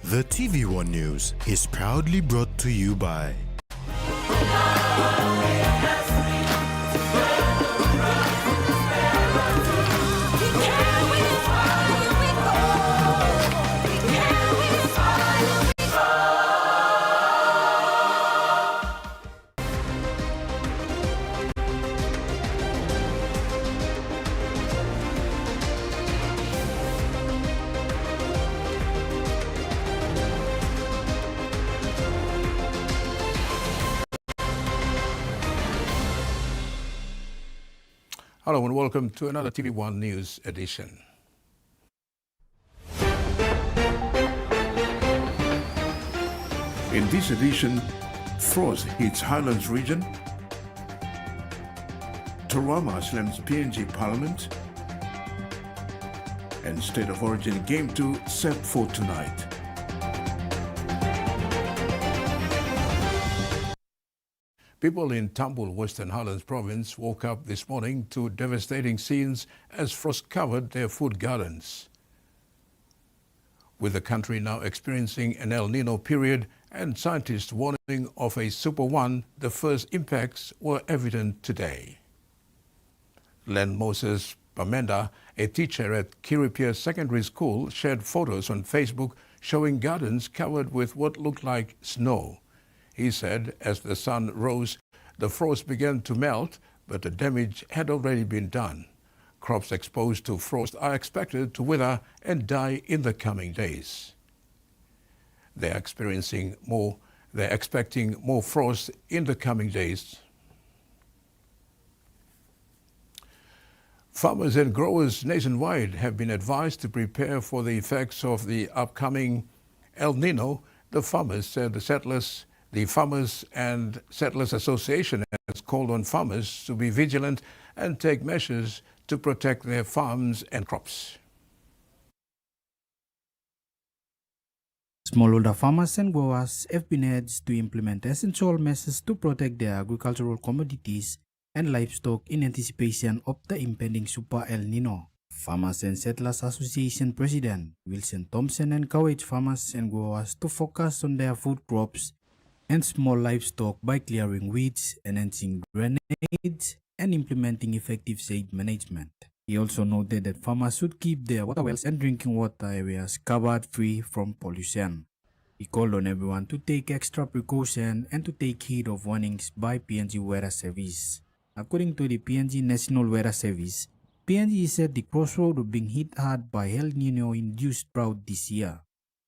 The TV1 News is proudly brought to you by Hello and welcome to another TV1 News edition. In this edition, frost hits Highlands region, Tarama slams PNG Parliament, and State of Origin Game 2 set for tonight. People in Tambul, Western Highlands province woke up this morning to devastating scenes as frost covered their food gardens. With the country now experiencing an El Nino period and scientists warning of a Super One, the first impacts were evident today. Len Moses Pamenda, a teacher at Kiripia Secondary School, shared photos on Facebook showing gardens covered with what looked like snow. He said as the sun rose, the frost began to melt, but the damage had already been done. Crops exposed to frost are expected to wither and die in the coming days. They're expecting more frost in the coming days. Farmers and growers nationwide have been advised to prepare for the effects of the upcoming El Nino. The Farmers and Settlers Association has called on farmers to be vigilant and take measures to protect their farms and crops. Smallholder farmers and growers have been urged to implement essential measures to protect their agricultural commodities and livestock in anticipation of the impending Super El Nino. Farmers and Settlers Association President Wilson Thompson encouraged farmers and growers to focus on their food crops and small livestock by clearing weeds, enhancing drainage, and implementing effective shade management. He also noted that farmers should keep their water wells and drinking water areas covered free from pollution. He called on everyone to take extra precaution and to take heed of warnings by PNG Weather Service. According to the PNG National Weather Service, PNG is at the crossroad of being hit hard by El Nino-induced drought this year.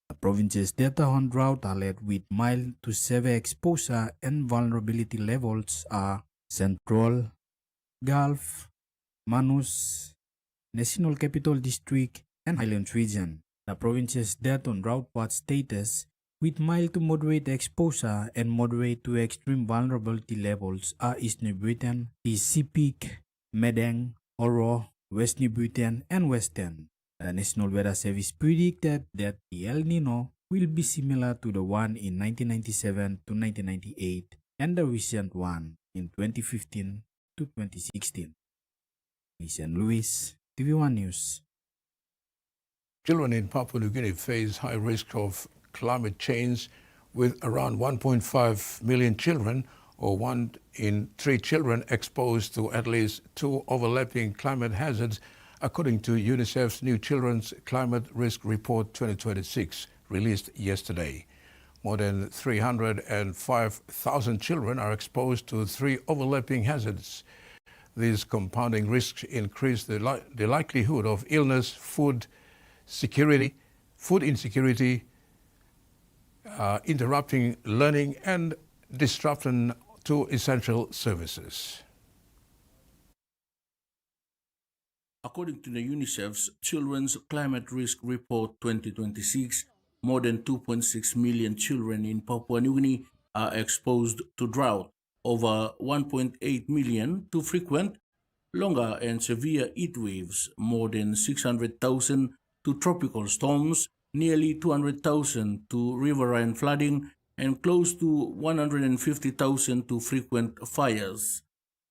The province's data on drought alert with mild to severe exposure and vulnerability levels are Central, Gulf, Manus, National Capital District, and Highlands region. The province's data on drought path status with mild to moderate exposure and moderate to extreme vulnerability levels are East New Britain, the Sepik, Medang, Oro, West New Britain, and Western. The National Weather Service predicted that the El Nino will be similar to the one in 1997 to 1998 and the recent one in 2015 to 2016. In St. Louis, TV1 News. Children in Papua New Guinea face high risk of climate change, with around 1.5 million children, or 1 in 3 children, exposed to at least 2 overlapping climate hazards, according to UNICEF's new Children's Climate Risk Report 2026, released yesterday. More than 305,000 children are exposed to 3 overlapping hazards. These compounding risks increase the likelihood of illness, food insecurity, interrupting learning, and disruption to essential services. According to the UNICEF's Children's Climate Risk Report 2026, more than 2.6 million children in Papua New Guinea are exposed to drought, over 1.8 million to frequent, longer and severe heat waves, more than 600,000 to tropical storms, nearly 200,000 to riverine flooding, and close to 150,000 to frequent fires.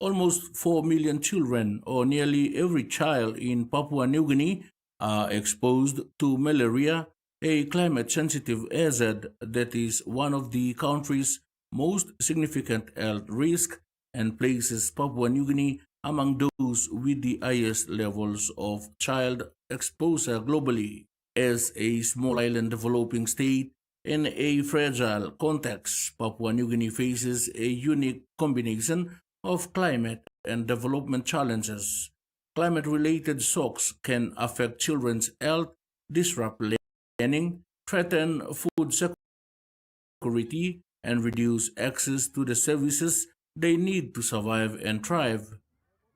Almost 4 million children, or nearly every child in Papua New Guinea, are exposed to malaria, a climate-sensitive hazard that is one of the country's most significant health risks and places Papua New Guinea among those with the highest levels of child exposure globally. As a small island developing state in a fragile context, Papua New Guinea faces a unique combination of climate and development challenges. Climate-related shocks can affect children's health, disrupt learning, threaten food security, and reduce access to the services they need to survive and thrive.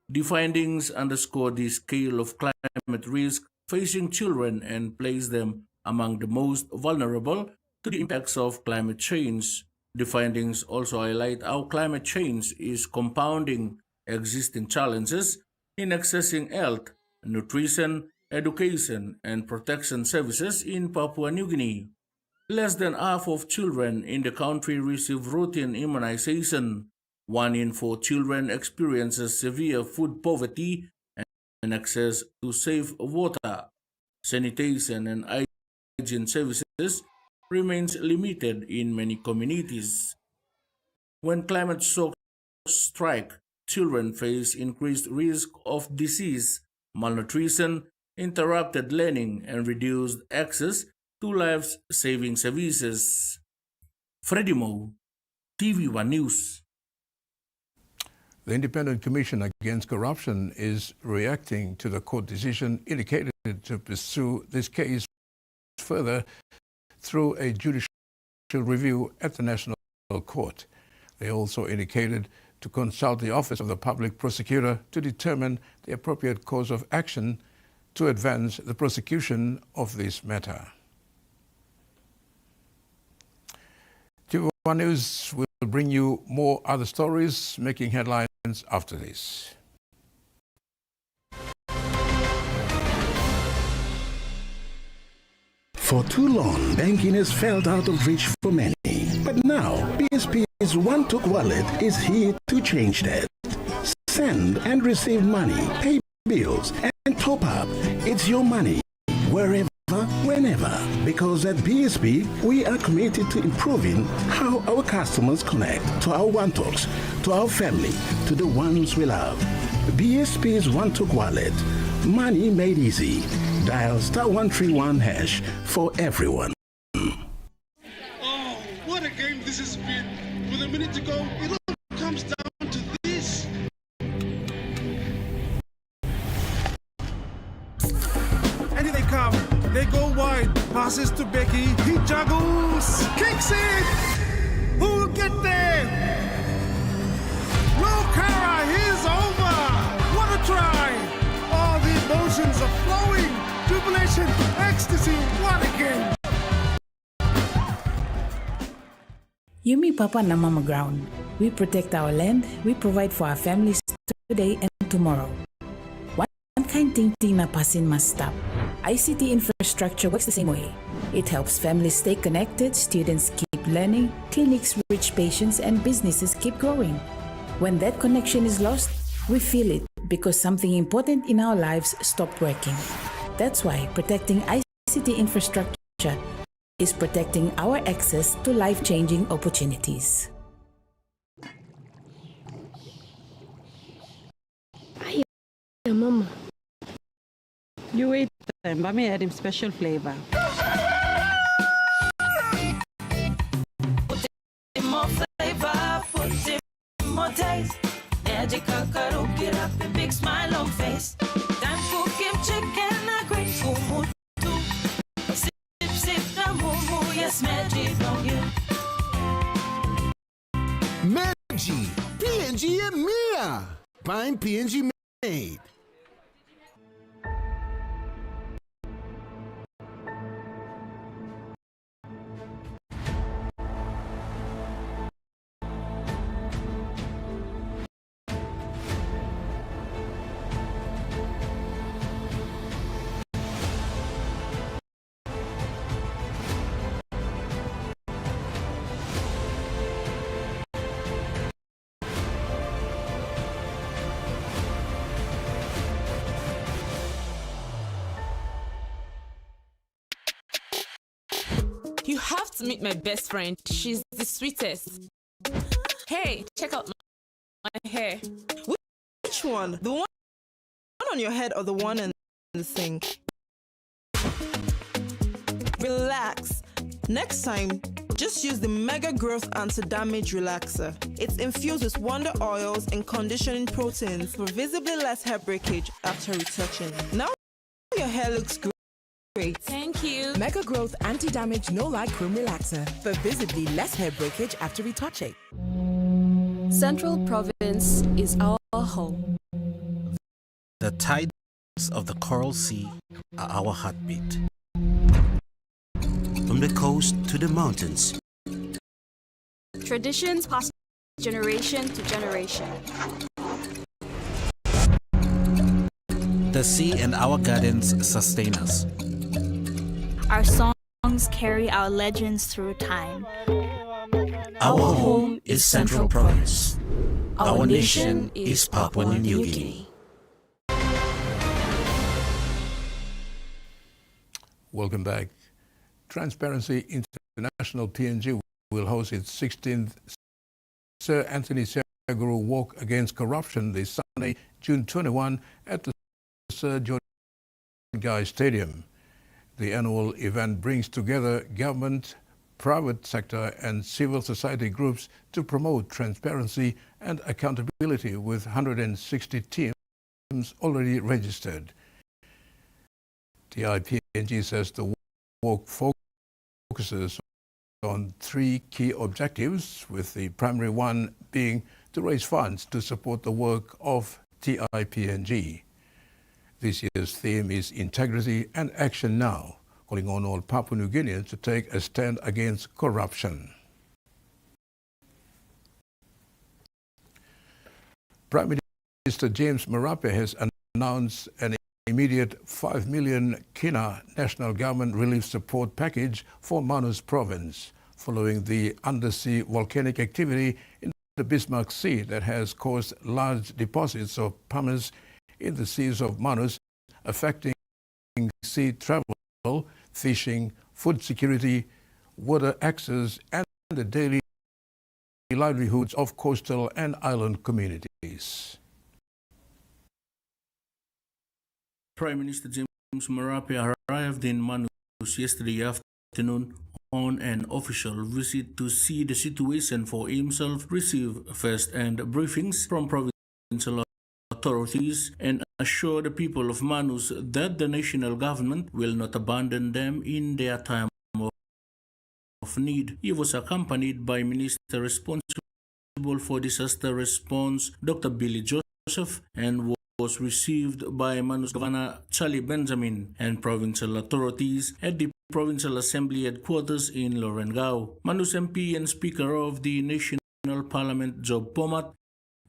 The findings underscore the scale of climate risk facing children and place them among the most vulnerable to the impacts of climate change. The findings also highlight how climate change is compounding existing challenges in accessing health, nutrition, education, and protection services in Papua New Guinea. Less than half of children in the country receive routine immunization. 1 in 4 children experiences severe food poverty and access to safe water, sanitation, and hygiene services remains limited in many communities. When climate shocks strike, children face increased risk of disease, malnutrition, interrupted learning, and reduced access to life-saving services. Freddie Mo, TV1 News. The Independent Commission Against Corruption is reacting to the court decision indicated to pursue this case further through a judicial review at the National Court. They also indicated to consult the Office of the Public Prosecutor to determine the appropriate course of action to advance the prosecution of this matter. TVWAN News will bring you more other stories making headlines after this. For too long, banking has felt out of reach for many. But now, PSP's One-Took Wallet is here to change that. Send and receive money, pay bills, and top up. It's your money, wherever, whenever. Because at BSP, we are committed to improving how our customers connect to our One-Talks, to our family, to the ones we love. BSP's One-Took Wallet. Money made easy. Dial *131# for everyone. Oh, what a game this has been. With a minute to go, it all comes down to this. And here they come. They go wide. Passes to Becky. He juggles. Kicks it. Who'll get there? Lokara, he's over. What a try. All the emotions are flowing. Jubilation, ecstasy, what a game. Yumi Papa na Mama Ground. We protect our land, we provide for our families today and tomorrow. One kind thing na pasin must stop. ICT infrastructure works the same way. It helps families stay connected, students keep learning, clinics reach patients, and businesses keep growing. When that connection is lost, we feel it because something important in our lives stopped working. That's why protecting ICT infrastructure is protecting our access to life-changing opportunities. Ay, Mama. You wait time, but me add him special flavor. Put in more flavor, put in more taste. Magic kakaroon, get up a big smile on face. Time for kimchi and a great fumu too. Sip, sip, the mumu, yes, magic on you. Magic, PNG é minha. Pine PNG made. You have to meet my best friend. She's the sweetest. Hey, check out my hair. Which one? The one on your head or the one in the sink? Relax. Next time, just use the Mega Growth Anti-Damage Relaxer. It's infused with wonder oils and conditioning proteins for visibly less hair breakage after retouching. Now your hair looks great. Thank you. Mega Growth Anti-Damage No-Light Cream Relaxer for visibly less hair breakage after retouching. Central Province is our home. The tides of the Coral Sea are our heartbeat. From the coast to the mountains, Traditions pass generation to generation. the sea and our gardens sustain us. Our songs carry our legends through time. Our home is Central Province. Our nation is Papua New Guinea. Welcome back. Transparency International PNG will host its 16th Sir Anthony Saguru Walk Against Corruption this Sunday, June 21, at the Sir John Guy Stadium. The annual event brings together government, private sector and civil society groups to promote transparency and accountability with 160 teams already registered. TIPNG says the walk focuses on 3 key objectives, with the primary one being to raise funds to support the work of TIPNG. This year's theme is Integrity and Action Now, calling on all Papua New Guineans to take a stand against corruption. Prime Minister James Marape has announced an immediate 5 million kina national government relief support package for Manus province, following the undersea volcanic activity in the Bismarck Sea that has caused large deposits of pumice in the seas of Manus, affecting sea travel, fishing, food security, water access and the daily livelihoods of coastal and island communities. Prime Minister James Marape arrived in Manus yesterday afternoon on an official visit to see the situation for himself, receive first-hand briefings from provincial authorities, and assure the people of Manus that the national government will not abandon them in their time of need. He was accompanied by Minister responsible for disaster response, Dr. Billy Joseph, and was received by Manus Governor Charlie Benjamin and provincial authorities at the Provincial Assembly headquarters in Lorengau. Manus MP and Speaker of the National Parliament Job Pomat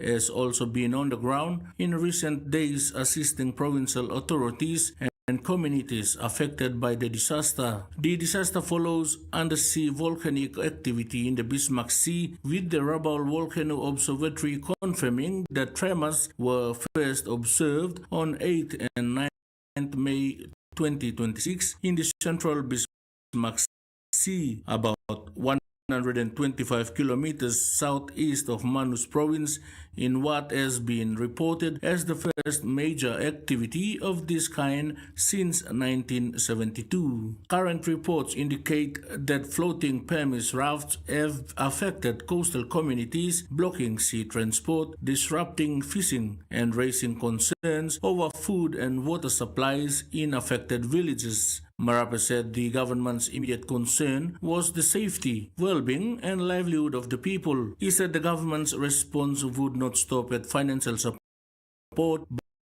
has also been on the ground in recent days assisting provincial authorities and communities affected by the disaster. The disaster follows undersea volcanic activity in the Bismarck Sea, with the Rabaul Volcano Observatory confirming that tremors were first observed on 8th and 9th May 2026 in the central Bismarck Sea, about 125 kilometers southeast of Manus province, in what has been reported as the first major activity of this kind since 1972. Current reports indicate that floating permit rafts have affected coastal communities, blocking sea transport, disrupting fishing, and raising concerns over food and water supplies in affected villages. Marape said the government's immediate concern was the safety, well-being, and livelihood of the people. He said the government's response would not stop at financial support,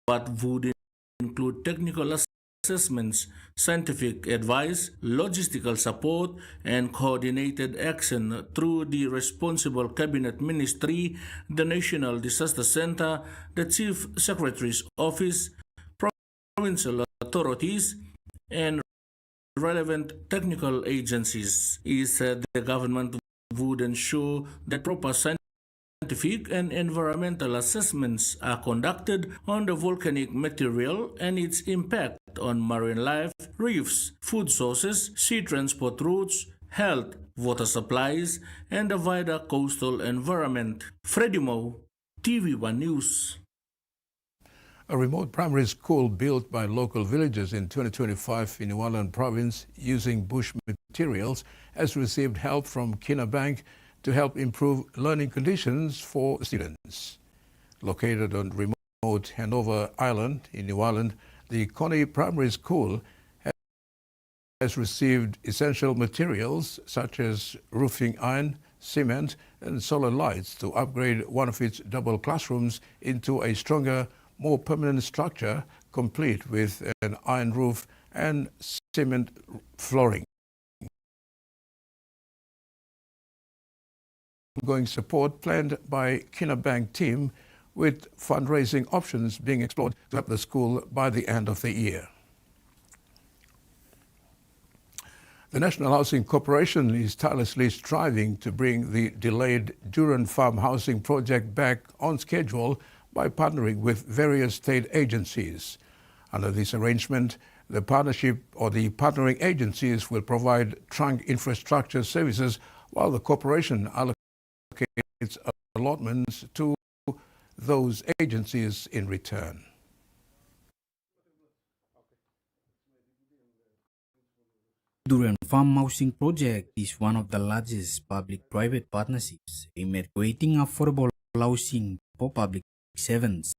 but would include technical assessments, scientific advice, logistical support, and coordinated action through the responsible cabinet ministry, the National Disaster Center, the Chief Secretary's Office, provincial authorities, and relevant technical agencies. He said the government would ensure that proper scientific and environmental assessments are conducted on the volcanic material and its impact on marine life, reefs, food sources, sea transport routes, health, water supplies, and the wider coastal environment. Freddie Mo, TVWAN News. A remote primary school built by local villagers in 2025 in Highlands province using bush materials has received help from Kina Bank to help improve learning conditions for students. Located on remote Hanover Island in New Ireland, the Connie Primary School has received essential materials such as roofing iron, cement and solar lights to upgrade one of its double classrooms into a stronger, more permanent structure complete with an iron roof and cement flooring. Ongoing support planned by Kina Bank team with fundraising options being explored to help the school by the end of the year. The National Housing Corporation is tirelessly striving to bring the delayed Duran Farm housing project back on schedule by partnering with various state agencies. Under this arrangement, the partnership or the partnering agencies will provide trunk infrastructure services while the corporation allocates allotments to those agencies in return. Duran Farm Housing Project is one of the largest public-private partnerships aimed at creating affordable housing for public servants.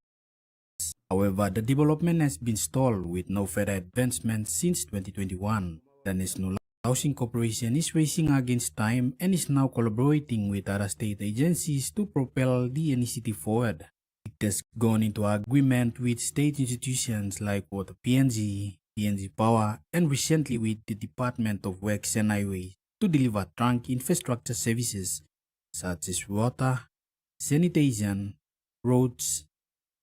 However, the development has been stalled with no further advancement since 2021. The National Housing Corporation is racing against time and is now collaborating with other state agencies to propel the initiative forward. It has gone into agreement with state institutions like Water PNG, PNG Power, and recently with the Department of Works and Highways to deliver trunk infrastructure services such as water, sanitation, roads,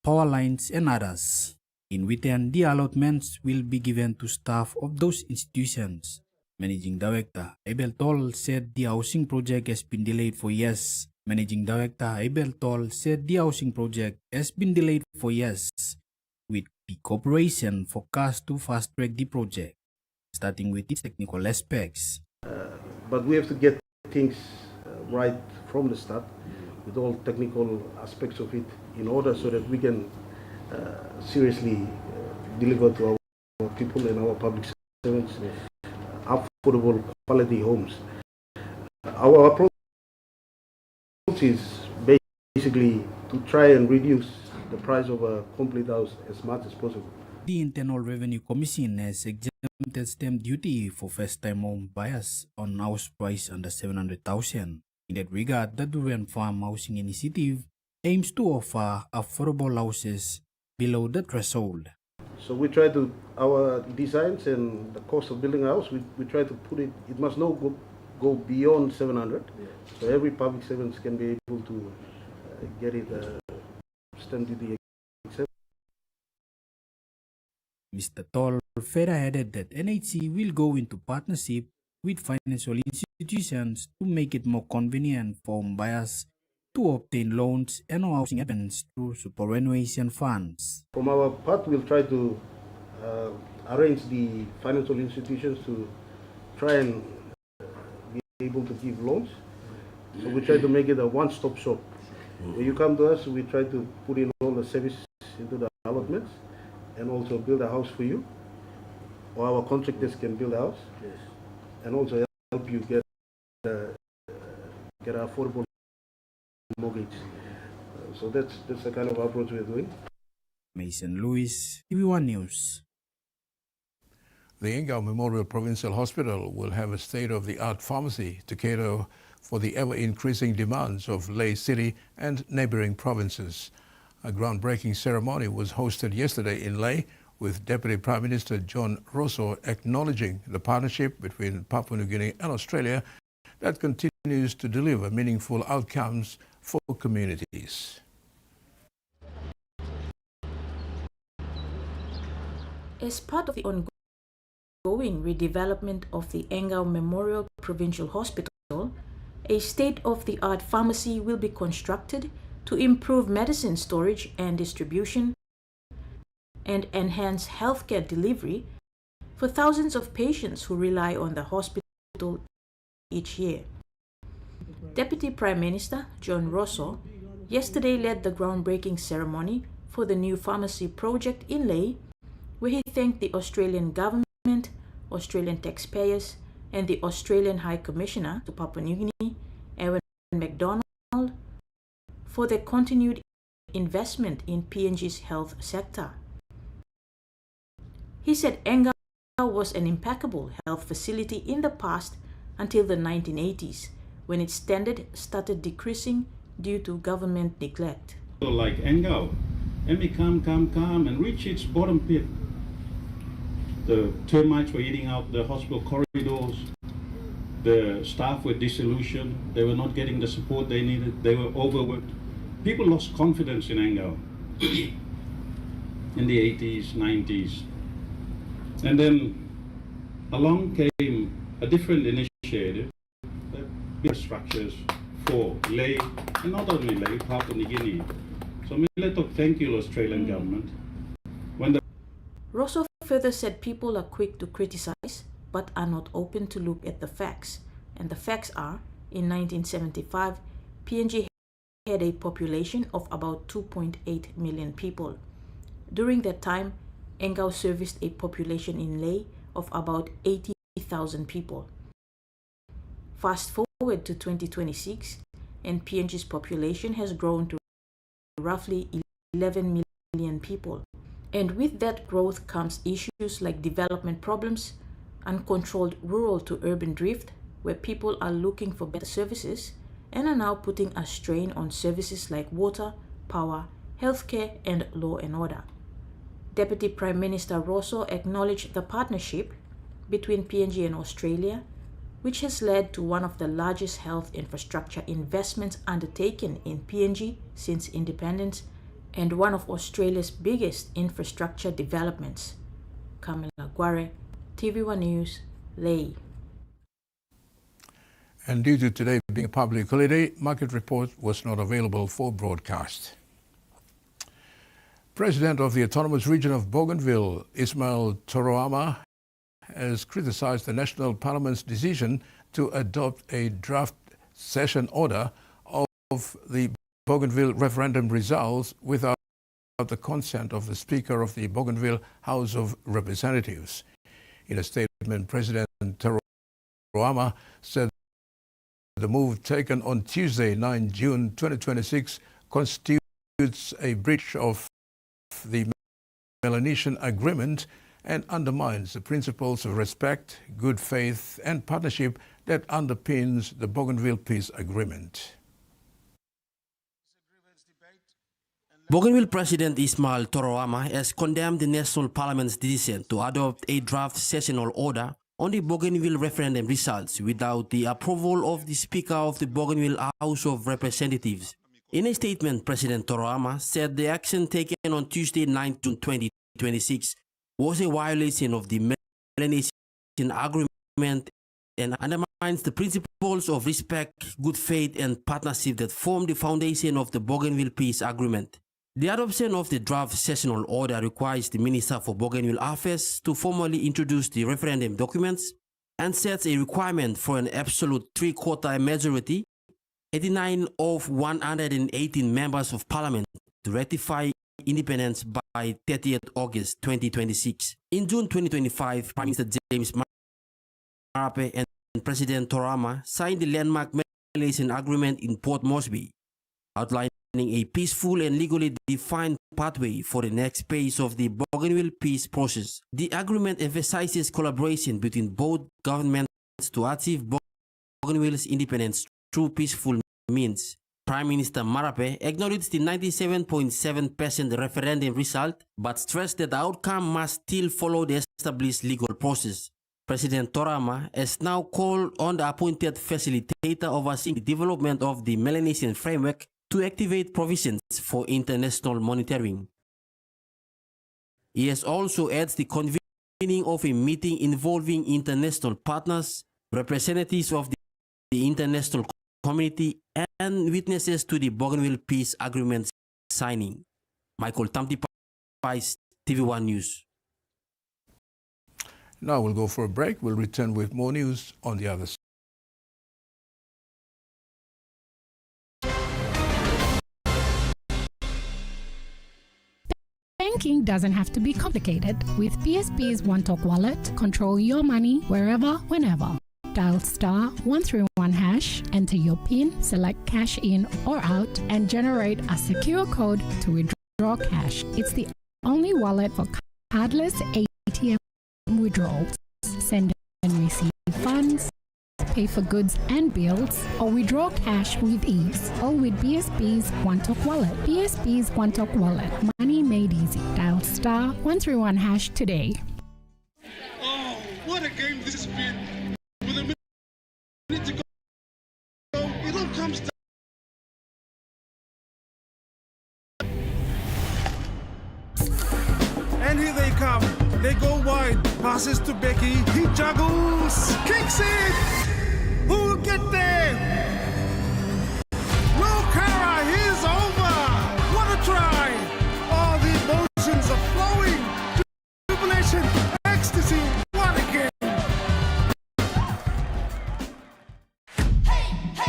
power lines, and others. In return, the allotments will be given to staff of those institutions. Managing Director Abel Toll said the housing project has been delayed for years. Managing Director Abel Toll said the housing project has been delayed for years, with the corporation forecast to fast-track the project, starting with its technical aspects. But we have to get things right from the start, with all technical aspects of it, in order so that we can seriously deliver to our people and our public servants affordable quality homes. Our approach is basically to try and reduce the price of a complete house as much as possible. The Internal Revenue Commission has exempted stamp duty for first-time home buyers on house price under 700,000. In that regard, the Duran Farm Housing Initiative aims to offer affordable houses below the threshold. So we try to, our designs and the cost of building a house, we try to put it must not go beyond 700. Yeah. So every public servant can be able to get it stamp duty exempt. Mr. Toll further added that NHC will go into partnership with financial institutions to make it more convenient for home buyers to obtain loans and housing advance through superannuation funds. From our part, we'll try to arrange the financial institutions to try and be able to give loans. So we try to make it a one-stop shop. When you come to us, we try to put in all the services into the allotments and also build a house for you, or our contractors can build a house, yes, and also help you get an affordable mortgage. So that's the kind of approach we're doing. Mason Lewis, TVWAN News. The Engau Memorial Provincial Hospital will have a state-of-the-art pharmacy to cater for the ever-increasing demands of Lae City and neighboring provinces. A groundbreaking ceremony was hosted yesterday in Lae, with Deputy Prime Minister John Rosso acknowledging the partnership between Papua New Guinea and Australia that continues to deliver meaningful outcomes for communities. As part of the ongoing redevelopment of the Engau Memorial Provincial Hospital, a state-of-the-art pharmacy will be constructed to improve medicine storage and distribution and enhance healthcare delivery for thousands of patients who rely on the hospital each year. Deputy Prime Minister John Rosso yesterday led the groundbreaking ceremony for the new pharmacy project in Lae, where he thanked the Australian government, Australian taxpayers, and the Australian High Commissioner to Papua New Guinea, Ewan MacDonald, for their continued investment in PNG's health sector. He said Engau was an impeccable health facility in the past until the 1980s, when its standard started decreasing due to government neglect. Like Engau, and we come and reach its bottom pit. The termites were eating out the hospital corridors. The staff were disillusioned. They were not getting the support they needed. They were overworked. People lost confidence in Engau in the 80s, 90s. And then along came a different initiative, bigger structures for Lae, and not only Lae, Papua New Guinea. So Miletok, thank you, Australian government. Rosso further said people are quick to criticize, but are not open to look at the facts. And the facts are, in 1975, PNG had a population of about 2.8 million people. During that time, Engau serviced a population in Lae of about 80,000 people. Fast forward to 2026, and PNG's population has grown to roughly 11 million people. And with that growth comes issues like development problems, uncontrolled rural to urban drift, where people are looking for better services and are now putting a strain on services like water, power, healthcare, and law and order. Deputy Prime Minister Rosso acknowledged the partnership between PNG and Australia, which has led to one of the largest health infrastructure investments undertaken in PNG since independence, and one of Australia's biggest infrastructure developments. Kamila Guare, TVWAN News, Lae. And due to today being a public holiday, Market Report was not available for broadcast. President of the Autonomous Region of Bougainville, Ismail Toroama, has criticized the National Parliament's decision to adopt a draft session order of the Bougainville referendum results without the consent of the Speaker of the Bougainville House of Representatives. In a statement, President Toroama said the move taken on Tuesday, 9 June 2026, constitutes a breach of the Melanesian Agreement and undermines the principles of respect, good faith and partnership that underpins the Bougainville Peace Agreement. Bougainville President Ismail Toroama has condemned the National Parliament's decision to adopt a draft sessional order on the Bougainville referendum results without the approval of the Speaker of the Bougainville House of Representatives. In a statement, President Toroama said the action taken on Tuesday, 9 June 2026 was a violation of the Melanesian Agreement and undermines the principles of respect, good faith and partnership that form the foundation of the Bougainville Peace Agreement. The adoption of the draft sessional order requires the Minister for Bougainville Affairs to formally introduce the referendum documents and sets a requirement for an absolute three-quarter majority, 89 of 118 members of Parliament, to ratify independence by 30th August 2026. In June 2025, Prime Minister James Marape and President Toroama signed the landmark Malaysian Agreement in Port Moresby, outlining a peaceful and legally defined pathway for the next phase of the Bougainville peace process. The agreement emphasizes collaboration between both governments to achieve Bougainville's independence through peaceful means. Prime Minister Marape acknowledged the 97.7% referendum result, but stressed that the outcome must still follow the established legal process. President Toroama has now called on the appointed facilitator overseeing the development of the Melanesian framework to activate provisions for international monitoring. He has also urged the convening of a meeting involving international partners, representatives of the international community, and witnesses to the Bougainville Peace Agreement signing. Michael Tamtipais, TVWAN News. Now we'll go for a break. We'll return with more news on the other side. banking doesn't have to be complicated. With PSP's One Talk Wallet, control your money wherever, whenever. Dial *131#, enter your PIN, select cash in or out, and generate a secure code to withdraw cash. It's the only wallet for cardless ATM withdrawals. Send and receive funds, pay for goods and bills, or withdraw cash with ease. All with PSP's One Talk Wallet. PSP's One Talk Wallet. Money made easy. Dial *131# today. Oh, what a game this has been. With a minute to go, it all comes down. And here they come. They go wide. Passes to Becky. He juggles. Kicks it. Who'll get there? No, Kara. He's over. What a try. All the emotions are flowing. Jubilation. Ecstasy. What a game.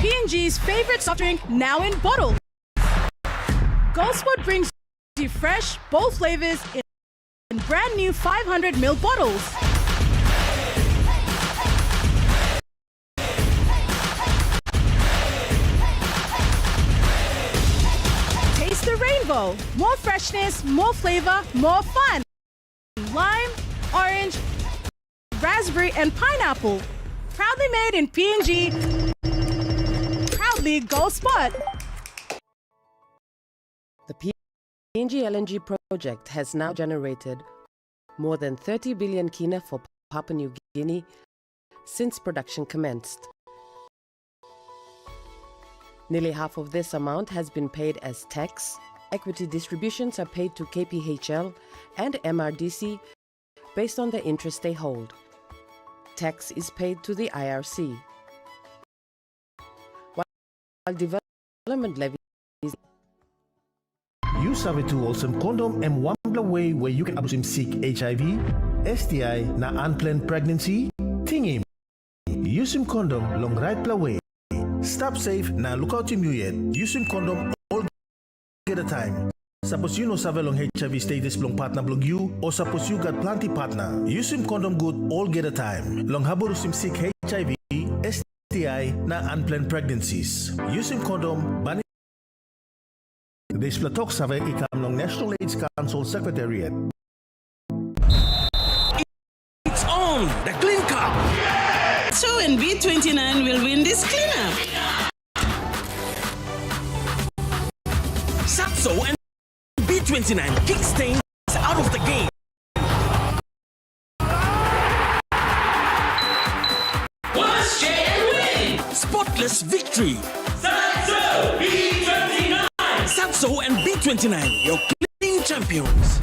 PNG's favorite soft drink now in bottle. Goldspot brings you fresh, bold flavors in brand new 500ml bottles. Taste the rainbow. More freshness, more flavor, more fun. Lime, orange, raspberry, and pineapple. Proudly made in PNG. Proudly Goldspot. The PNG LNG project has now generated more than 30 billion kina for Papua New Guinea since production commenced. Nearly half of this amount has been paid as tax. Equity distributions are paid to KPHL and MRDC based on the interest they hold. Tax is paid to the IRC. While development levies Use our tools and condom and one way where you can abuse seek HIV, STI, na unplanned pregnancy, tingim. Use condom long right way. Stop safe na look out him yet. Use condom all get a time. Suppose you know save long HIV status long partner blog you or suppose you got plenty partner. Use condom good all get a time. Long habor seek HIV, STI, na unplanned pregnancies. Use condom ban. This platok save ikam long National AIDS Council Secretariat. It's on the Clean Cup. So and B29 will win this cleanup. Saxo and B29 kick stains out of the game. Once J and win. Spotless victory. Saxo B29. Saxo and B29, your clean champions.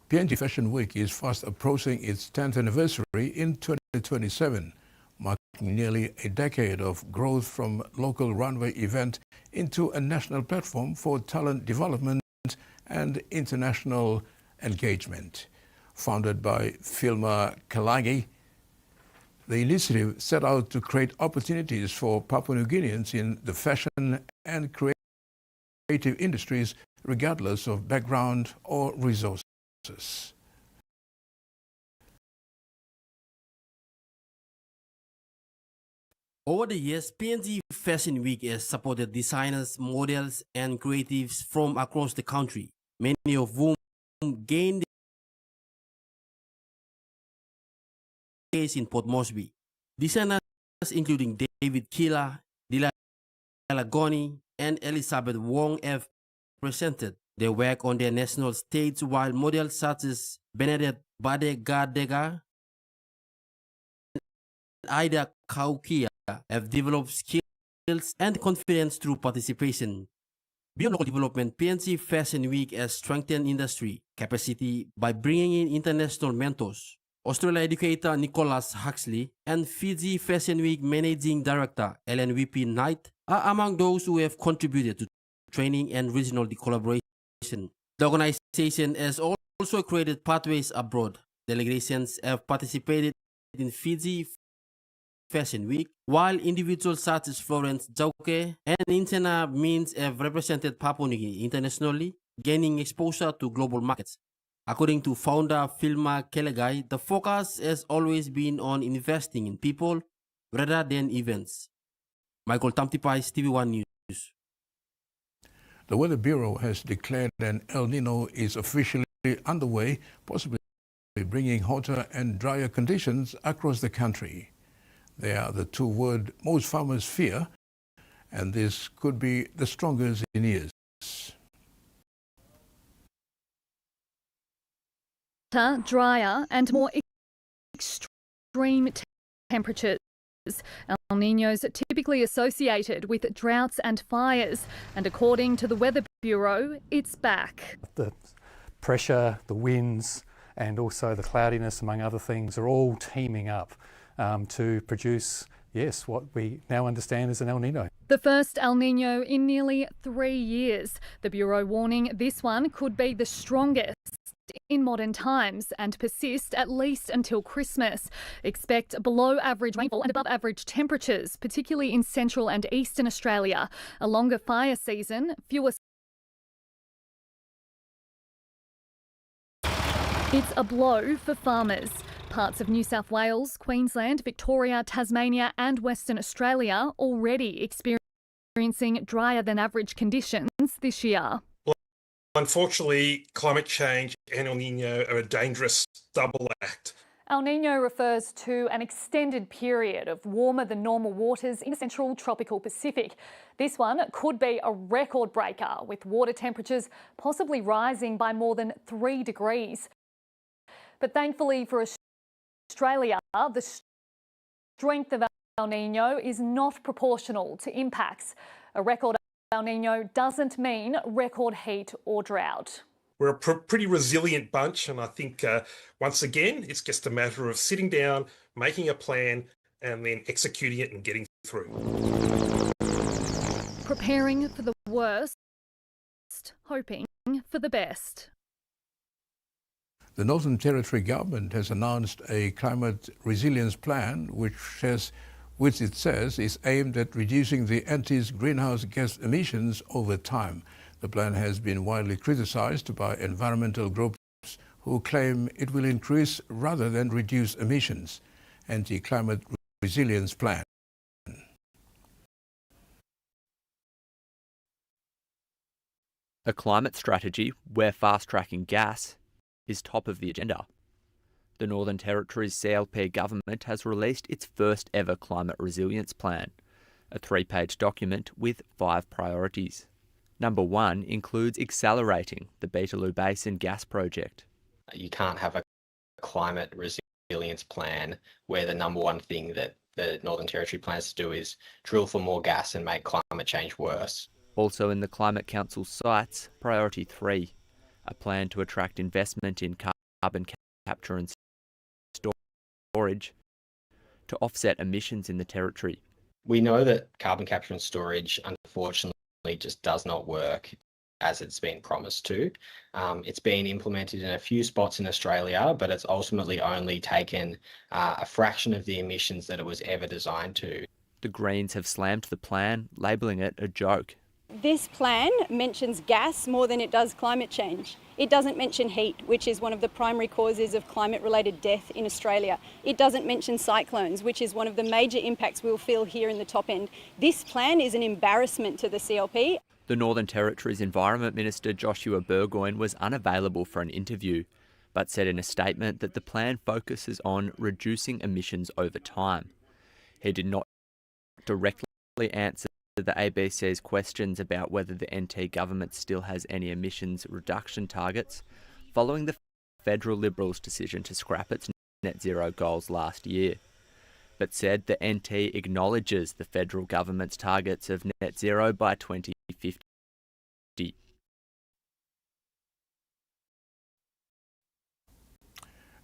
PNG Fashion Week is fast approaching its 10th anniversary in 2027, marking nearly a decade of growth from local runway event into a national platform for talent development and international engagement. Founded by Filma Kalagi, the initiative set out to create opportunities for Papua New Guineans in the fashion and creative industries regardless of background or resources. Over the years, PNG Fashion Week has supported designers, models, and creatives from across the country, many of whom gained days in Port Moresby. Designers including David Kila, Dila Goni, and Elizabeth Wong have presented their work on their national stage, while models such as Benedette Badegardega and Ida Kaukia have developed skills and confidence through participation. Beyond local development, PNG Fashion Week has strengthened industry capacity by bringing in international mentors. Australia educator Nicholas Huxley and Fiji Fashion Week Managing Director LNVP Knight are among those who have contributed to training and regional collaboration. The organization has also created pathways abroad. Delegations have participated in Fiji Fashion Week, while individuals such as Florence Jauke and Intena Means have represented Papua New Guinea internationally, gaining exposure to global markets. According to founder Filma Kelegai, the focus has always been on investing in people rather than events. Michael Tamtipais, TVWAN News. The Weather Bureau has declared an El Nino is officially underway, possibly bringing hotter and drier conditions across the country. They are the two words most farmers fear, and this could be the strongest in years. Drier and more extreme temperatures. El Nino's are typically associated with droughts and fires, and according to the Weather Bureau, it's back. The pressure, the winds, and also the cloudiness, among other things, are all teaming up to produce, yes, what we now understand as an El Nino. The first El Nino in nearly 3 years. The Bureau warning this one could be the strongest in modern times and persist at least until Christmas. Expect below average rainfall and above average temperatures, particularly in central and eastern Australia. A longer fire season, fewer. It's a blow for farmers. Parts of New South Wales, Queensland, Victoria, Tasmania and Western Australia already experiencing drier than average conditions this year. Unfortunately, climate change and El Nino are a dangerous double act. El Nino refers to an extended period of warmer than normal waters in the central tropical Pacific. This one could be a record breaker, with water temperatures possibly rising by more than 3 degrees. But thankfully for Australia, the strength of El Nino is not proportional to impacts. A record El Nino doesn't mean record heat or drought. We're a pretty resilient bunch, and I think once again, it's just a matter of sitting down, making a plan, and then executing it and getting through. Preparing for the worst, hoping for the best. The Northern Territory government has announced a climate resilience plan which it says is aimed at reducing the NT's greenhouse gas emissions over time. The plan has been widely criticised by environmental groups who claim it will increase rather than reduce emissions. Anti-Climate Resilience Plan. A climate strategy where fast-tracking gas is top of the agenda. The Northern Territory's CLP government has released its first ever climate resilience plan, a 3-page document with 5 priorities. Number 1 includes accelerating the Beetaloo Basin gas project. You can't have a climate resilience plan where the number one thing that the Northern Territory plans to do is drill for more gas and make climate change worse. Also in the Climate Council's sights, priority 3, a plan to attract investment in carbon capture and storage to offset emissions in the Territory. We know that carbon capture and storage, unfortunately, just does not work as it's been promised to. It's been implemented in a few spots in Australia, but it's ultimately only taken a fraction of the emissions that it was ever designed to. The Greens have slammed the plan, labelling it a joke. This plan mentions gas more than it does climate change. It doesn't mention heat, which is one of the primary causes of climate-related death in Australia. It doesn't mention cyclones, which is one of the major impacts we'll feel here in the top end. This plan is an embarrassment to the CLP. The Northern Territory's Environment Minister Joshua Burgoyne was unavailable for an interview, but said in a statement that the plan focuses on reducing emissions over time. He did not directly answer the ABC's questions about whether the NT government still has any emissions reduction targets, following the federal Liberals' decision to scrap its net zero goals last year. but said the NT acknowledges the federal government's targets of net zero by 2050.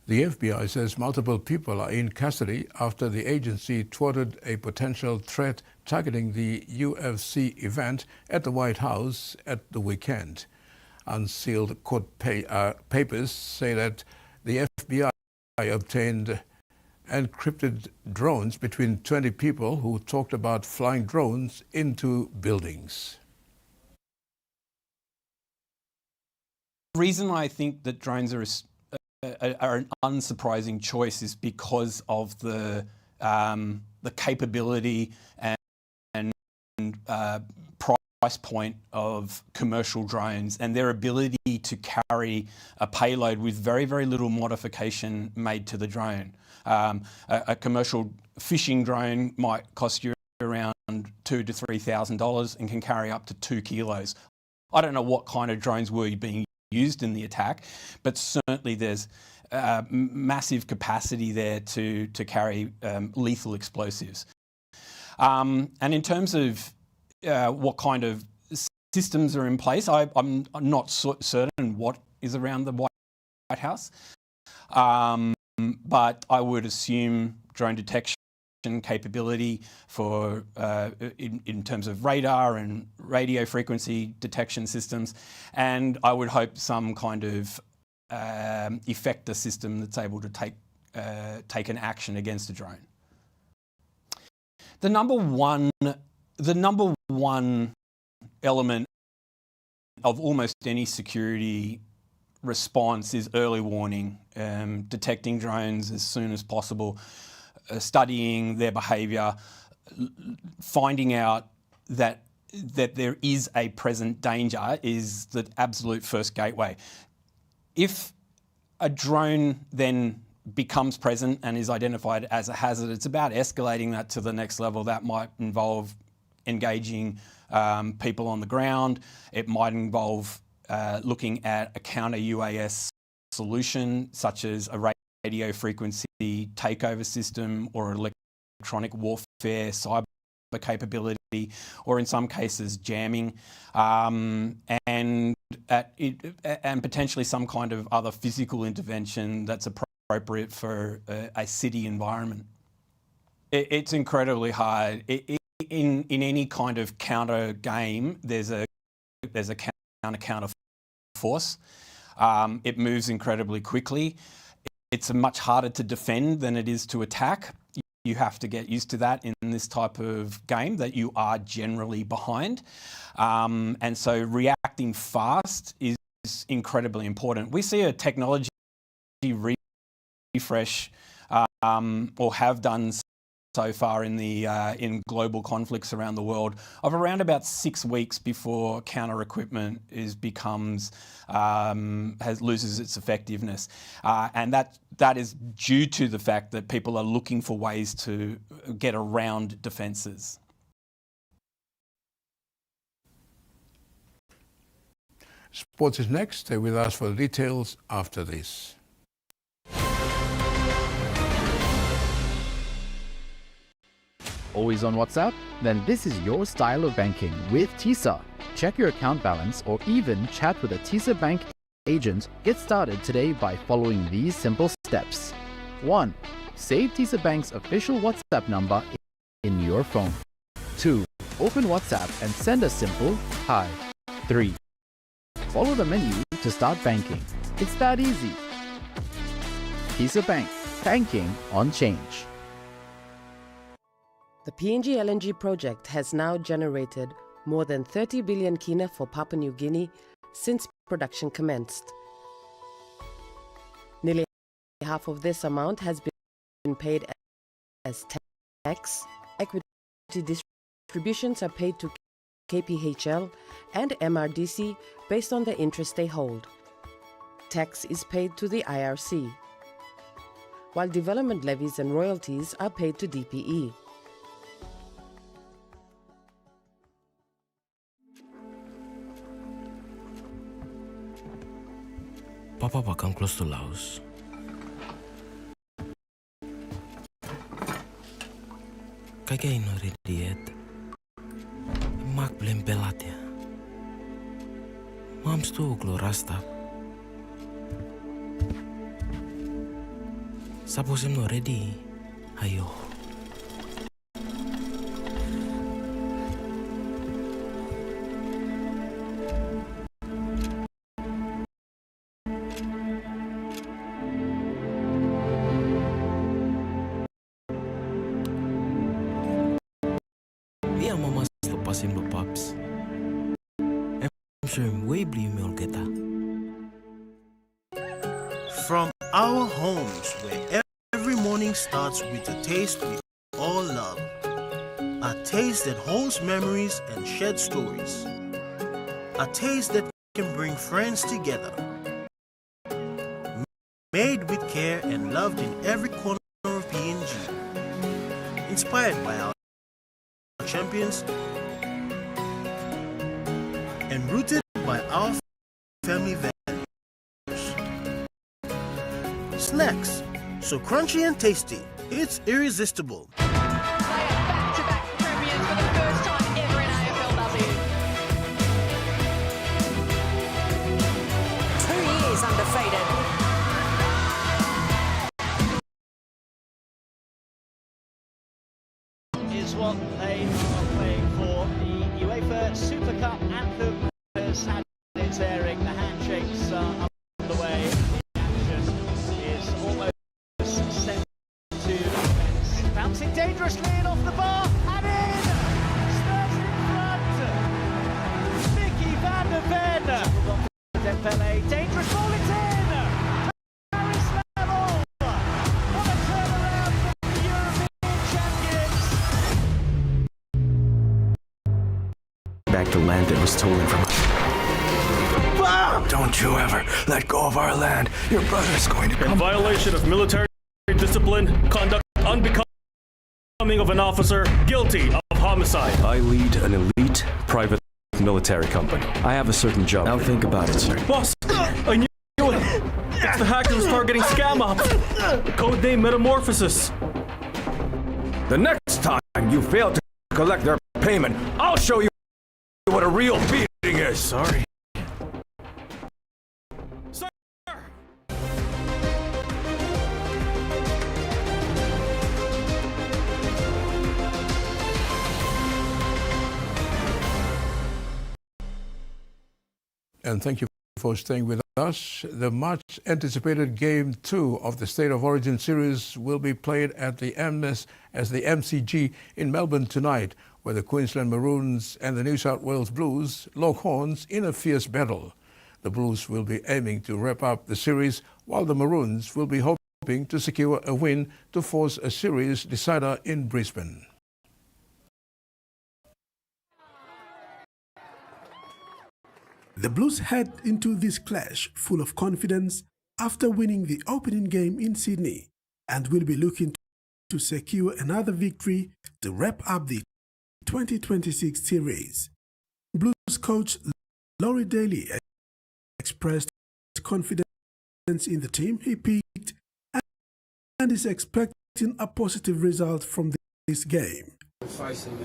The FBI says multiple people are in custody after the agency thwarted a potential threat targeting the UFC event at the White House at the weekend. Unsealed court papers say that the FBI obtained encrypted drones between 20 people who talked about flying drones into buildings. The reason I think that drones are an unsurprising choice is because of the capability and price point of commercial drones and their ability to carry a payload with very, very little modification made to the drone. A commercial fishing drone might cost you around $2,000 to $3,000 and can carry up to 2 kilos. I don't know what kind of drones were being used in the attack, but certainly there's massive capacity there to carry lethal explosives. And in terms of what kind of systems are in place, I'm not certain what is around the White House, but I would assume drone detection capability for in terms of radar and radio frequency detection systems, and I would hope some kind of effector system that's able to take an action against a drone. The number one element of almost any security response is early warning, detecting drones as soon as possible, studying their behaviour, finding out that there is a present danger is the absolute first gateway. If a drone then becomes present and is identified as a hazard, it's about escalating that to the next level. That might involve engaging people on the ground. It might involve looking at a counter-UAS solution, such as a radio frequency takeover system or electronic warfare cyber capability, or in some cases jamming, and potentially some kind of other physical intervention that's appropriate for a city environment. It's incredibly hard. In any kind of counter game, there's a counter force. It moves incredibly quickly. It's much harder to defend than it is to attack. You have to get used to that in this type of game, that you are generally behind. And so reacting fast is incredibly important. We see a technology refresh, or have done so far in global conflicts around the world, of around about 6 weeks before counter equipment loses its effectiveness, and that is due to the fact that people are looking for ways to get around defences. Sports is next. Stay with us for the details after this. Always on WhatsApp? Then this is your style of banking with TISA. Check your account balance or even chat with a TISA Bank agent. Get started today by following these simple steps. 1. Save TISA Bank's official WhatsApp number in your phone. 2. Open WhatsApp and send a simple hi. 3. Follow the menu to start banking. It's that easy. TISA Bank. Banking on change. The PNG LNG project has now generated more than 30 billion kina for Papua New Guinea since production commenced. Nearly half of this amount has been paid as tax. Equity distributions are paid to KPHL and MRDC based on the interest they hold. Tax is paid to the IRC, while development levies and royalties are paid to DPE. Papa, come close to Laos. Kagay no ready Mak blem pelatia. Mam stu glorasta. Saposem no ready. Ayo. Via mama lepas him paps. I'm sure him way blue meal get that. From our homes, where every morning starts with a taste we all love. A taste that holds memories and sheds stories. A taste that can bring friends together. Made with care and loved in every corner of PNG. Inspired by our champions and rooted by our family values. Snacks, so crunchy and tasty, it's irresistible. Back-to-back premiers for the first time ever in AFLW. 2 years undefeated. Is what they are playing for. The UEFA Super Cup anthem has had its airing. The handshakes are underway. The action is almost set to commence. Bouncing dangerously in off the bar and in! Spurs in front! Mickey van der Ven! Dembele, dangerous ball, it's in! Paris level! What a turnaround for the European champions! Back to land that was stolen from us. Don't you ever let go of our land. Your brother's going to come. In violation of military discipline, conduct unbecoming of an officer, guilty of homicide. I lead an elite private military company. I have a certain job. Now think about it, sir. Boss, I knew it. It's the hackers targeting Scam Ops. Codename Metamorphosis. The next time you fail to collect their payment, I'll show you what a real beating is. Sorry. And thank you for staying with us. The much anticipated Game 2 of the State of Origin series will be played at the MCG in Melbourne tonight, where the Queensland Maroons and the New South Wales Blues lock horns in a fierce battle. The Blues will be aiming to wrap up the series, while the Maroons will be hoping to secure a win to force a series decider in Brisbane. The Blues head into this clash full of confidence after winning the opening game in Sydney and will be looking to secure another victory to wrap up the 2026 series. Blues coach Laurie Daly expressed confidence in the team he picked and is expecting a positive result from this game. We're facing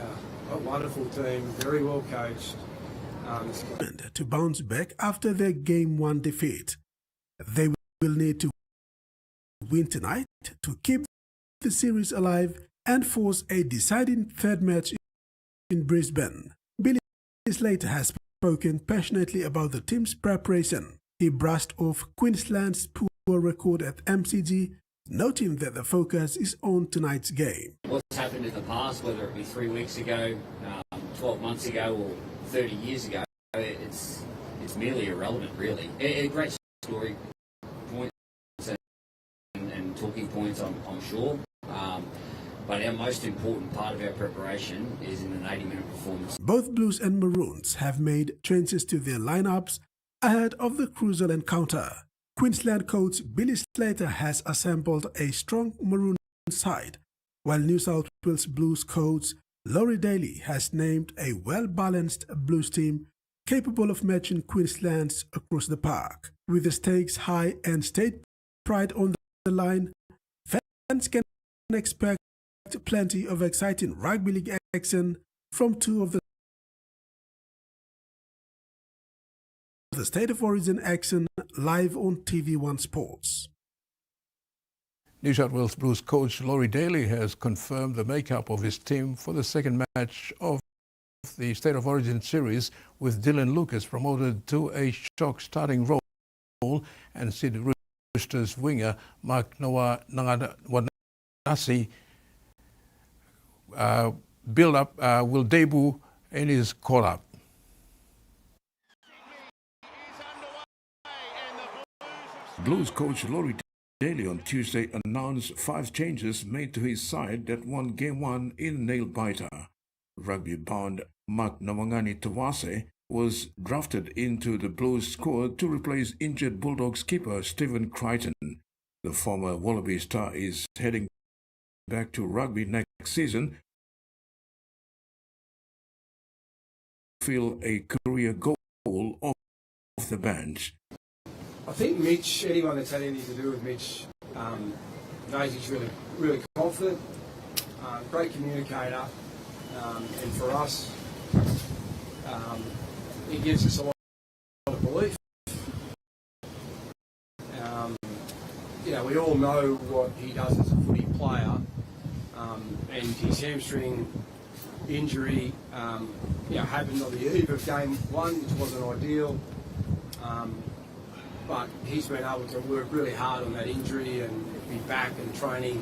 a wonderful team, very well coached. To bounce back after their Game 1 defeat. They will need to win tonight to keep the series alive and force a deciding third match in Brisbane. Billy Slater has spoken passionately about the team's preparation. He brushed off Queensland's poor record at MCG, noting that the focus is on tonight's game. What's happened in the past, whether it be 3 weeks ago, 12 months ago or 30 years ago, it's merely irrelevant, really. A great story points and talking points, I'm sure. But our most important part of our preparation is in the 80-minute performance. Both Blues and Maroons have made changes to their lineups ahead of the crucial encounter. Queensland coach Billy Slater has assembled a strong Maroon side, while New South Wales Blues coach Laurie Daly has named a well-balanced Blues team capable of matching Queensland's across the park. With the stakes high and state pride on the line, fans can expect plenty of exciting rugby league action from two of the State of Origin action live on TVWAN Sports. New South Wales Blues coach Laurie Daly has confirmed the makeup of his team for the second match of the State of Origin series, with Dylan Lucas promoted to a shock starting role and Sydney Roosters winger Mark Noah Nanganasi build-up will debut in his call-up. Blues coach Laurie Daly on Tuesday announced 5 changes made to his side that won Game 1 in nail-biter. Rugby-bound Mark Nawangani Tawase was drafted into the Blues squad to replace injured Bulldogs keeper Stephen Crichton. The former Wallaby star is heading back to rugby next season, fill a career goal off the bench. I think Mitch, anyone that's had anything to do with Mitch, knows he's really confident, great communicator, and for us, he gives us a lot of belief. We all know what he does as a footy player, and his hamstring injury happened on the eve of Game 1, which wasn't ideal. But he's been able to work really hard on that injury and be back and training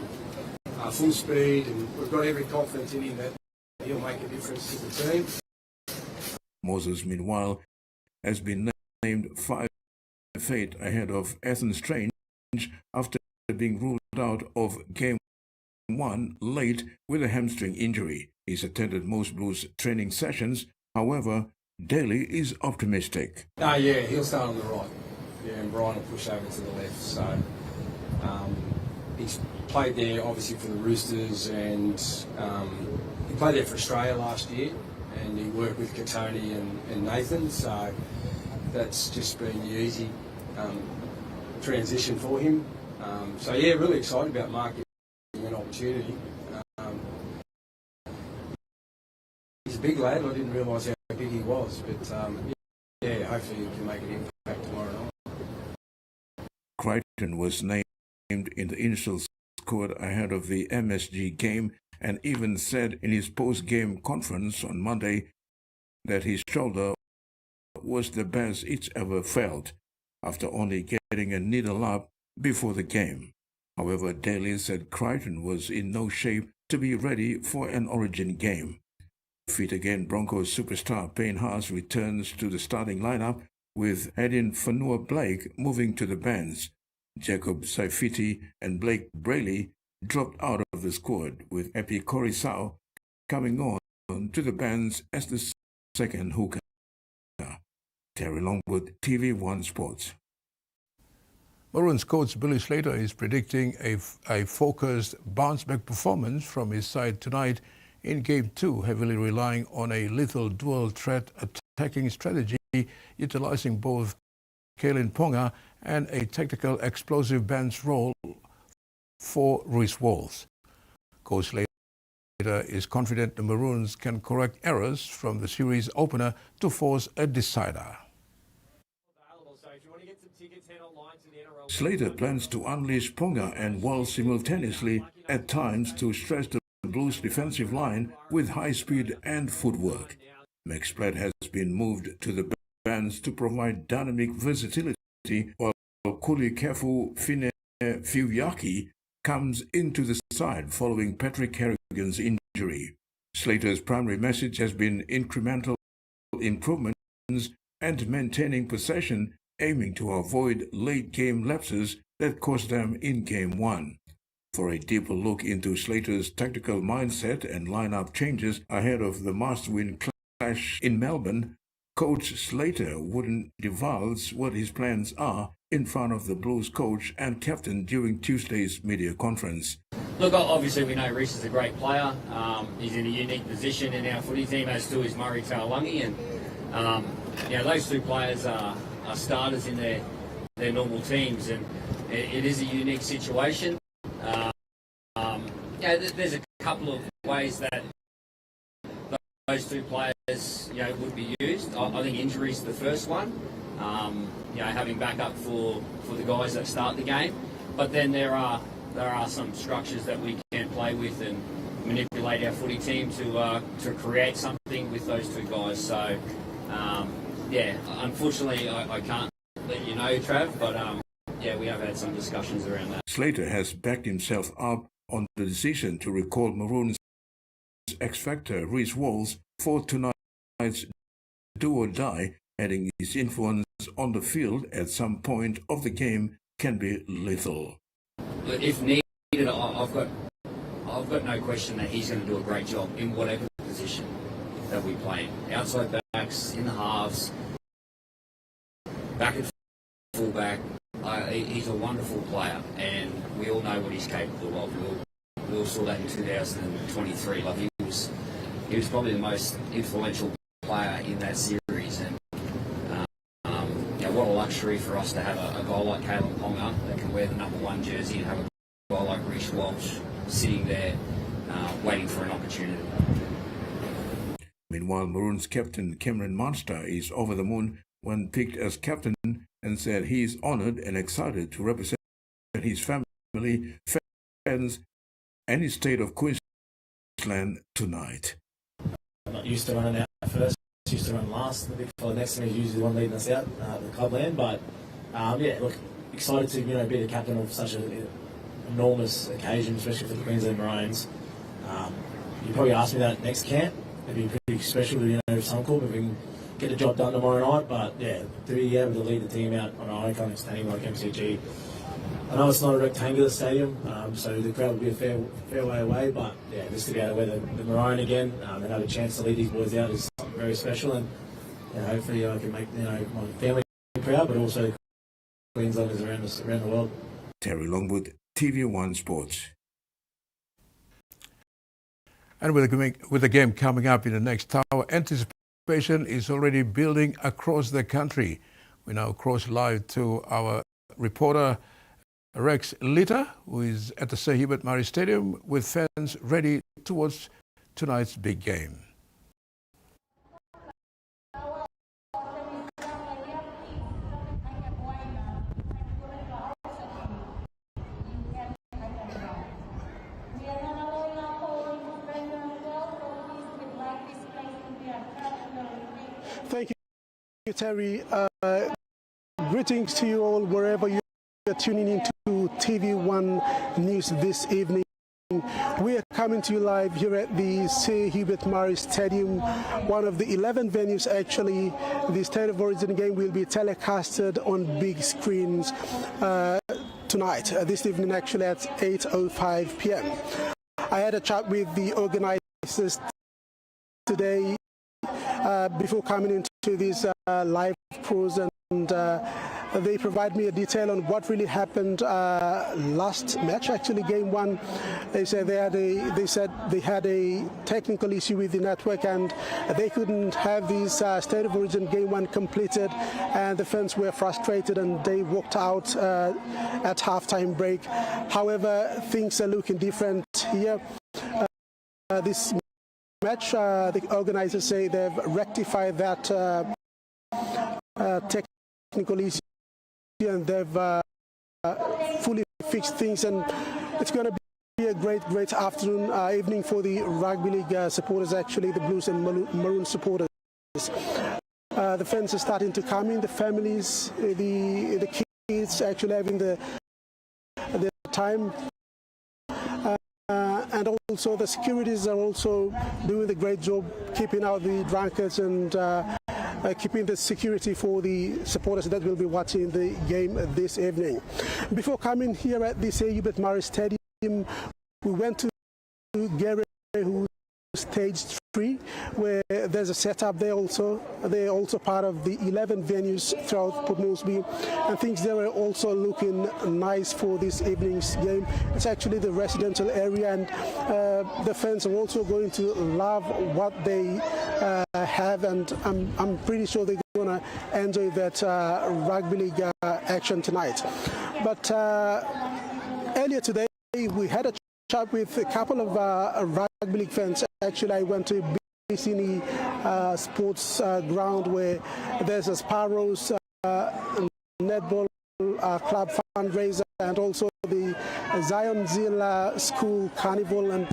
full speed, and we've got every confidence in him that he'll make a difference to the team. Moses, meanwhile, has been named 5 fate ahead of Ethan Strange after being ruled out of Game 1 late with a hamstring injury. He's attended most Blues training sessions. However, Daly is optimistic. Yeah, he'll start on the right. Yeah, and Brian will push over to the left. So he's played there obviously for the Roosters, and he played there for Australia last year, and he worked with Katoni and Nathan. So that's just been the easy transition for him. Really excited about Mark getting an opportunity. He's a big lad. I didn't realise how big he was, but hopefully he can make an impact tomorrow night. Crichton was named in the initial squad ahead of the MSG game, and even said in his post-game conference on Monday that his shoulder was the best it's ever felt, after only getting a needle up before the game. However, Daly said Crichton was in no shape to be ready for an Origin game. Fit again, Broncos superstar Payne Haas returns to the starting lineup, with Edin Fanua-Blake moving to the bench. Jacob Saifiti and Blake Brayley dropped out of the squad, with Epi Korisau coming on to the bench as the second hooker. Terry Longwood, TVWAN Sports. Maroons coach Billy Slater is predicting a focused bounce-back performance from his side tonight in Game 2, heavily relying on a lethal dual-threat attacking strategy utilizing both Kalen Ponga and a tactical explosive bench role for Rhys Walls. Coach Slater is confident the Maroons can correct errors from the series opener to force a decider. Slater plans to unleash Ponga and Walls simultaneously at times to stress the Blues defensive line with high speed and footwork. Max Platt has been moved to the bench to provide dynamic versatility, while Kulikefu Fine-Fiuyaki comes into the side following Patrick Harrigan's injury. Slater's primary message has been incremental improvements and maintaining possession, aiming to avoid late-game lapses that cost them in Game 1. For a deeper look into Slater's tactical mindset and lineup changes ahead of the must-win clash in Melbourne, Coach Slater wouldn't divulge what his plans are in front of the Blues coach and captain during Tuesday's media conference. Look, obviously we know Rhys is a great player. He's in a unique position in our footy team, as too is Murray Taulagi, and those two players are starters in their normal teams, and it is a unique situation. There's a couple of ways that those two players, would be used. I think injuries the first one. Having backup for the guys that start the game. But then there are some structures that we can play with and manipulate our footy team to create something with those two guys. So, unfortunately, I can't let you know, Trav, but we have had some discussions around that. Slater has backed himself up on the decision to recall Maroons' X-Factor Reece Walls for tonight's do or die, adding his influence on the field at some point of the game can be lethal. If needed, I've got no question that he's going to do a great job in whatever position that we play in. Outside backs, in the halves, back and fullback. He's a wonderful player, and we all know what he's capable of. We all saw that in 2023. Like he was probably the most influential player in that series, and what a luxury for us to have a guy like Caleb Ponga that can wear the number 1 jersey and have a guy like Reece Walsh sitting there waiting for an opportunity. Meanwhile, Maroons captain Cameron Munster is over the moon when picked as captain and said he is honoured and excited to represent his family, fans and his state of Queensland tonight. I'm not used to running out first, used to run last. The big fella next to me is usually the one leading us out, the clubland. But excited to be the captain of such an enormous occasion, especially for the Queensland Maroons. You probably ask me that next camp. It'd be pretty special to Suncorp if we can get the job done tomorrow night. But to be able to lead the team out on an iconic stadium like MCG. I know it's not a rectangular stadium, so the crowd will be a fair way away. But just to be able to wear the maroon again and have a chance to lead these boys out is something very special. And hopefully I can make my family proud, but also Queenslanders around the world. Terry Longwood, TV1 Sports. And with the game coming up in the next hour, anticipation is already building across the country. We now cross live to our reporter Rex Litter, who is at the Sir Hubert Murray Stadium with fans ready towards tonight's big game. Thank you, Terry. Greetings to you all wherever you're tuning into TV1 News this evening. We are coming to you live here at the Sir Hubert Murray Stadium, one of the 11 venues actually. The State of Origin game will be telecasted on big screens tonight, this evening actually at 8:05 p.m. I had a chat with the organizers today before coming into this live cruise, and they provide me a detail on what really happened last match, actually game 1. They said they had a technical issue with the network and they couldn't have this State of Origin game 1 completed, and the fans were frustrated and they walked out at halftime break. However, things are looking different here. This match, the organizers say they've rectified that technical issue and they've fully fixed things, and it's going to be a great afternoon, evening for the rugby league supporters, actually the Blues and Maroon supporters. The fans are starting to come in, the families, the kids actually having the time. And also the securities are also doing a great job keeping out the drunkards and keeping the security for the supporters that will be watching the game this evening. Before coming here at the Sir Hubert Murray Stadium, we went to Gary, who's stage 3, where there's a setup there also. They're also part of the 11 venues throughout Port Moresby, and things there are also looking nice for this evening's game. It's actually the residential area, and the fans are also going to love what they have, and I'm pretty sure they're going to enjoy that rugby league action tonight. But earlier today we had a up with a couple of rugby league fans. Actually, I went to Bicini sports ground where there's a Sparrows netball club fundraiser and also the Zion Zilla School Carnival, and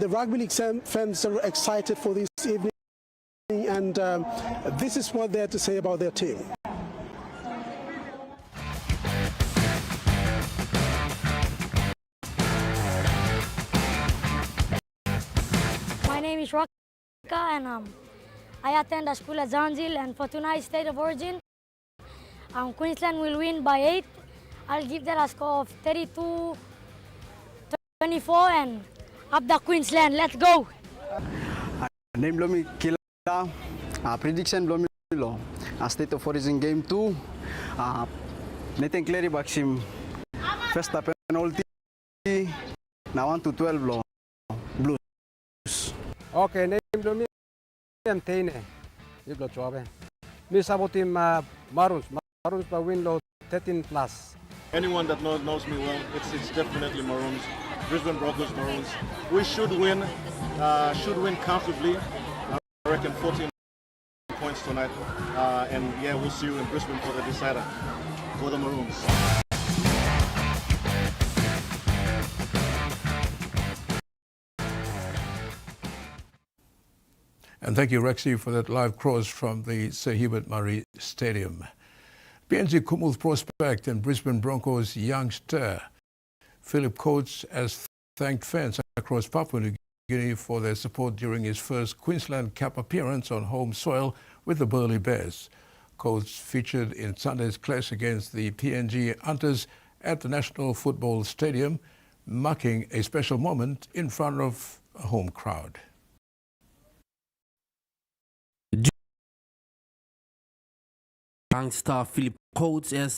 the rugby league fans are excited for this evening, and this is what they have to say about their team. My name is Raka, and I attend the school at Zanzil, and for tonight's State of Origin, Queensland will win by 8. I'll give that a score of 32-24 and up the Queensland. Let's go! Name Lomi Kila, prediction Lomi Lo, State of Origin Game 2, Nathan Clary Baxim, first up penalty, now 1-12 Lo, Blues. Okay, name Lomi Tene, Iblo Chobe. Miss Abotim Maruns by win low 13 plus. Anyone that knows me well, it's definitely Maroons. Brisbane Broncos Maroons. We should win comfortably. I reckon 14 points tonight. And yeah, we'll see you in Brisbane for the decider for the Maroons. And thank you, Rexy, for that live cross from the Sir Hubert Murray Stadium. PNG Kumul prospect and Brisbane Broncos youngster Philip Coates has thanked fans across Papua New Guinea for their support during his first Queensland Cup appearance on home soil with the Burleigh Bears. Coates featured in Sunday's clash against the PNG Hunters at the National Football Stadium, marking a special moment in front of a home crowd. Youngster Philip Coates has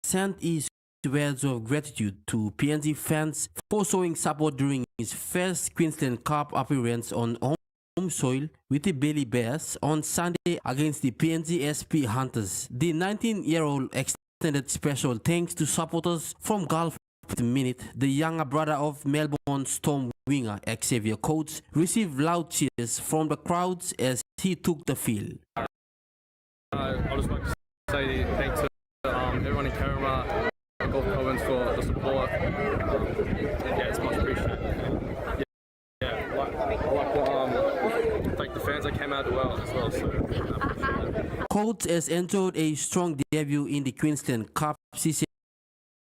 sent his words of gratitude to PNG fans for showing support during his first Queensland Cup appearance on home soil with the Burleigh Bears on Sunday against the PNG SP Hunters. The 19-year-old extended special thanks to supporters from Gulf. Minute, the younger brother of Melbourne Storm winger Xavier Coates received loud cheers from the crowds as he took the field. I'd just like to say thanks to everyone in Karama, Gulf Province for the support. Yeah, it's much appreciated. I'd like to thank the fans that came out as well. So, Coates has enjoyed a strong debut in the Queensland Cup season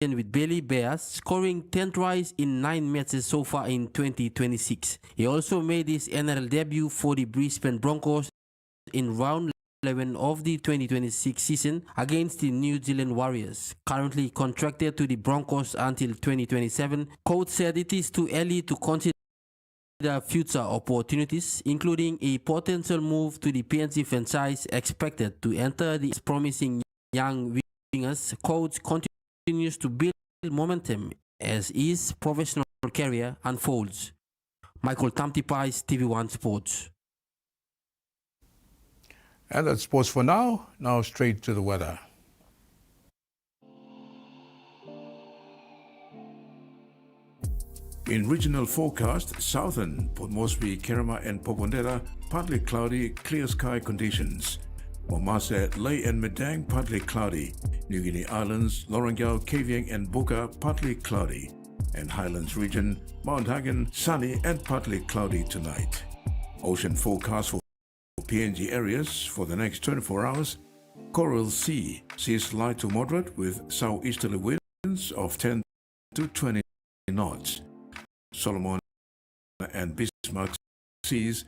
with Burleigh Bears, scoring 10 tries in 9 matches so far in 2026. He also made his NRL debut for the Brisbane Broncos in round 11 of the 2026 season against the New Zealand Warriors. Currently contracted to the Broncos until 2027, Coates said it is too early to consider future opportunities, including a potential move to the PNG franchise expected to enter the promising young wingers. Coates continues to build momentum as his professional career unfolds. Michael Tamtipais, TV1 Sports. And that's sports for now. Now straight to the weather. In regional forecast, southern Port Moresby, Kerama and Popondetta, partly cloudy, clear sky conditions. Momase, Lae and Medang, partly cloudy. New Guinea Islands, Lorengau, Kavieng and Buka, partly cloudy. And Highlands region, Mount Hagen, sunny and partly cloudy tonight. Ocean forecast for PNG areas for the next 24 hours. Coral Sea sees light to moderate with southeasterly winds of 10 to 20 knots. Solomon and Bismarck seas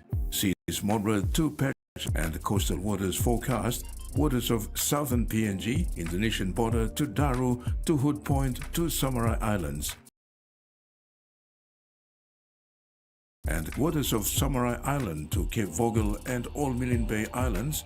moderate to patch, and coastal waters forecast waters of southern PNG, Indonesian border to Daru to Hood Point to Samarai Islands. And waters of Samarai Island to Cape Vogel and All Milne Bay Islands,